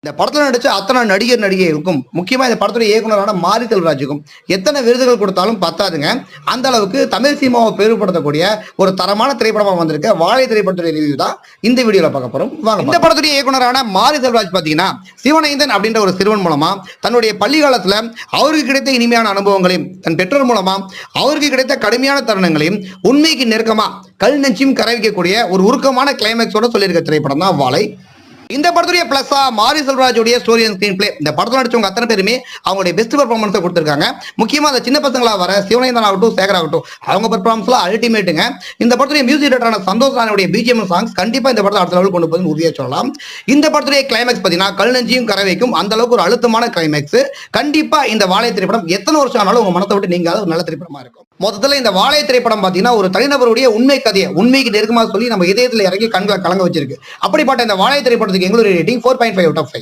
இந்த படத்துல நடிச்ச அத்தனை நடிகர் நடிகைகளுக்கும் முக்கியமா இந்த படத்துடைய இயக்குனரான மாரி செல்வராஜுக்கும் எத்தனை விருதுகள் கொடுத்தாலும் பத்தாதுங்க. அந்த அளவுக்கு தமிழ் சினிமாவை பெருமைப்படுத்தக்கூடிய ஒரு தரமான திரைப்படமா வந்திருக்க வாழை திரைப்படத்துடைய ரிவ்யூ தான் இந்த வீடியோல பார்க்க போறோம். வாங்க. இந்த படத்துடைய இயக்குனரான மாரி செல்வராஜ் பாத்தீங்கன்னா சிவனைந்தன் அப்படின்ற ஒரு சிறுவன் மூலமா தன்னுடைய பள்ளி காலத்துல அவருக்கு கிடைத்த இனிமையான அனுபவங்களையும் தன் பெற்றோர் மூலமா அவருக்கு கிடைத்த கடுமையான தருணங்களையும் உண்மைக்கு நெருக்கமா கல் நெஞ்சியும் கரைவிக்கக்கூடிய ஒரு உருக்கமான கிளைமேக்ஸோட சொல்லியிருக்க திரைப்படம் தான் வாழை. இந்த படத்துடைய பிளஸா மாரி செல்வராஜுடைய ஸ்டோரி அண்ட் ஸ்கிரீன் பிளே. இந்த படத்தில் நடிச்சவங்க அத்தனை பேருமே அவங்களுடைய பெஸ்ட் பெர்ஃபார்மன்ஸை கொடுத்துருக்காங்க. முக்கியமாக அந்த சின்ன பசங்களா வர சிவனேந்தன் ஆகட்டும் சேகர் ஆகட்டும் அவங்க பெர்ஃபார்மன்ஸ்லாம் அல்டிமேட்டுங்க. இந்த படத்துடைய மியூசிக் டைரக்டரான சந்தோஷ் ராணுடைய பிஜிஎம் சாங்ஸ் கண்டிப்பா இந்த படத்தை அடுத்த லெவல் கொண்டு போய் உறுதியாக சொல்லலாம். இந்த படத்துடைய கிளைமேக்ஸ் பார்த்தீங்கன்னா கல் நெஞ்சியும் கரை வைக்கும் அந்த அளவுக்கு ஒரு அழுத்தமான கிளைமேக்ஸ். கண்டிப்பா இந்த வாழை திரைப்படம் எத்தனை வருஷம் ஆனாலும் உங்க மனத்தை விட்டு நீங்க ஒரு நல்ல திரைப்படமா இருக்கும். மொத்தத்தில் இந்த வாழை திரைப்படம் பார்த்தீங்கன்னா ஒரு தனிநபருடைய உண்மை கதையை உண்மைக்கு நெருக்கமாக சொல்லி நம்ம இதயத்தில் இறங்கி கண்களை கலங்க வச்சிருக்கு. அப்படிப்பட்ட இந்த வாழை திரைப்படத்துக்கு எங்களுடைய ரேட்டிங் 4.5 out of 5.